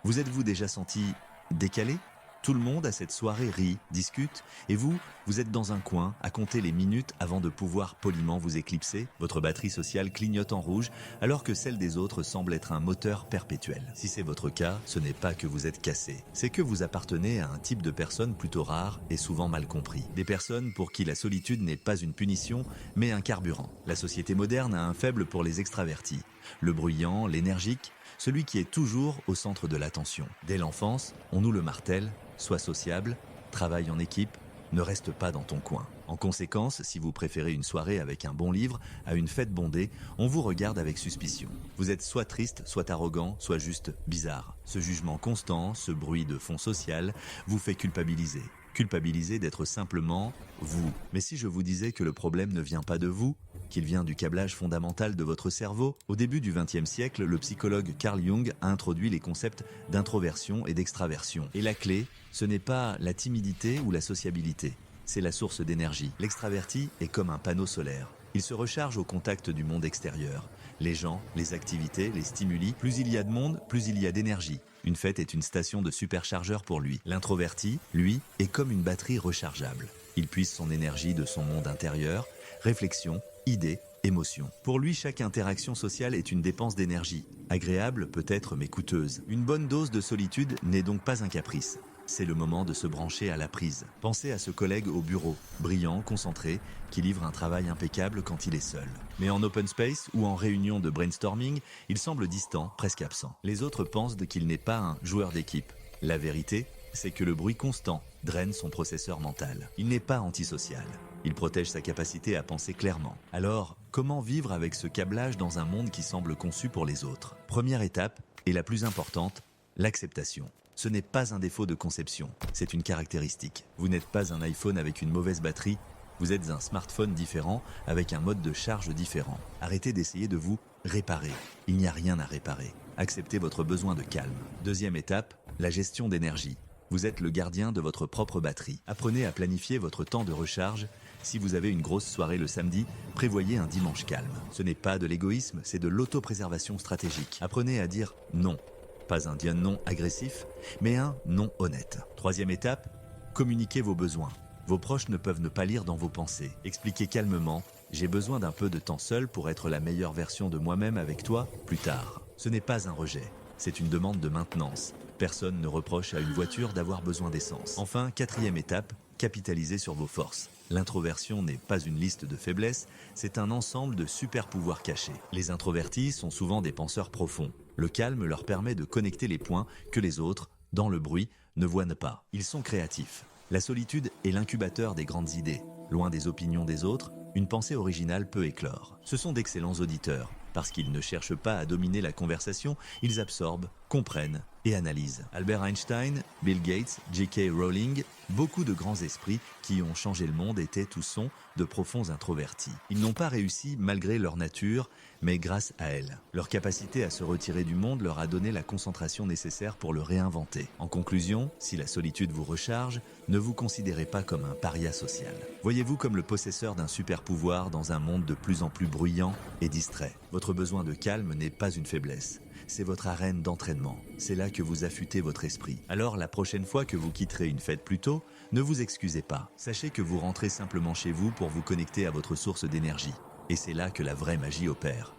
Vous êtes-vous déjà senti décalé? Tout le monde à cette soirée rit, discute, et vous êtes dans un coin à compter les minutes avant de pouvoir poliment vous éclipser. Votre batterie sociale clignote en rouge alors que celle des autres semble être un moteur perpétuel. Si c'est votre cas, ce n'est pas que vous êtes cassé, c'est que vous appartenez à un type de personnes plutôt rare et souvent mal compris. Des personnes pour qui la solitude n'est pas une punition, mais un carburant. La société moderne a un faible pour les extravertis, le bruyant, l'énergique, celui qui est toujours au centre de l'attention. Dès l'enfance, on nous le martèle: sois sociable, travaille en équipe, ne reste pas dans ton coin. En conséquence, si vous préférez une soirée avec un bon livre à une fête bondée, on vous regarde avec suspicion. Vous êtes soit triste, soit arrogant, soit juste bizarre. Ce jugement constant, ce bruit de fond social, vous fait culpabiliser. Culpabiliser d'être simplement vous. Mais si je vous disais que le problème ne vient pas de vous, qu'il vient du câblage fondamental de votre cerveau? Au début du XXe siècle, le psychologue Carl Jung a introduit les concepts d'introversion et d'extraversion. Et la clé, ce n'est pas la timidité ou la sociabilité, c'est la source d'énergie. L'extraverti est comme un panneau solaire. Il se recharge au contact du monde extérieur. Les gens, les activités, les stimuli, plus il y a de monde, plus il y a d'énergie. Une fête est une station de superchargeur pour lui. L'introverti, lui, est comme une batterie rechargeable. Il puise son énergie de son monde intérieur, réflexion, idées, émotions. Pour lui, chaque interaction sociale est une dépense d'énergie. Agréable peut-être, mais coûteuse. Une bonne dose de solitude n'est donc pas un caprice. C'est le moment de se brancher à la prise. Pensez à ce collègue au bureau, brillant, concentré, qui livre un travail impeccable quand il est seul. Mais en open space ou en réunion de brainstorming, il semble distant, presque absent. Les autres pensent qu'il n'est pas un joueur d'équipe. La vérité, c'est que le bruit constant draine son processeur mental. Il n'est pas antisocial. Il protège sa capacité à penser clairement. Alors, comment vivre avec ce câblage dans un monde qui semble conçu pour les autres? Première étape, et la plus importante, l'acceptation. Ce n'est pas un défaut de conception, c'est une caractéristique. Vous n'êtes pas un iPhone avec une mauvaise batterie, vous êtes un smartphone différent avec un mode de charge différent. Arrêtez d'essayer de vous réparer. Il n'y a rien à réparer. Acceptez votre besoin de calme. Deuxième étape, la gestion d'énergie. Vous êtes le gardien de votre propre batterie. Apprenez à planifier votre temps de recharge. Si vous avez une grosse soirée le samedi, prévoyez un dimanche calme. Ce n'est pas de l'égoïsme, c'est de l'autopréservation stratégique. Apprenez à dire non. Pas un non agressif, mais un non honnête. Troisième étape, communiquez vos besoins. Vos proches ne peuvent ne pas lire dans vos pensées. Expliquez calmement: j'ai besoin d'un peu de temps seul pour être la meilleure version de moi-même avec toi plus tard. Ce n'est pas un rejet, c'est une demande de maintenance. Personne ne reproche à une voiture d'avoir besoin d'essence. Enfin, quatrième étape, capitalisez sur vos forces. L'introversion n'est pas une liste de faiblesses, c'est un ensemble de super pouvoirs cachés. Les introvertis sont souvent des penseurs profonds. Le calme leur permet de connecter les points que les autres, dans le bruit, ne voient pas. Ils sont créatifs. La solitude est l'incubateur des grandes idées. Loin des opinions des autres, une pensée originale peut éclore. Ce sont d'excellents auditeurs. Parce qu'ils ne cherchent pas à dominer la conversation, ils absorbent, comprennent et analysent. Albert Einstein, Bill Gates, J.K. Rowling, beaucoup de grands esprits qui ont changé le monde étaient ou sont de profonds introvertis. Ils n'ont pas réussi malgré leur nature, mais grâce à elle. Leur capacité à se retirer du monde leur a donné la concentration nécessaire pour le réinventer. En conclusion, si la solitude vous recharge, ne vous considérez pas comme un paria social. Voyez-vous comme le possesseur d'un super pouvoir dans un monde de plus en plus bruyant et distrait. Votre besoin de calme n'est pas une faiblesse, c'est votre arène d'entraînement. C'est là que vous affûtez votre esprit. Alors la prochaine fois que vous quitterez une fête plus tôt, ne vous excusez pas. Sachez que vous rentrez simplement chez vous pour vous connecter à votre source d'énergie. Et c'est là que la vraie magie opère.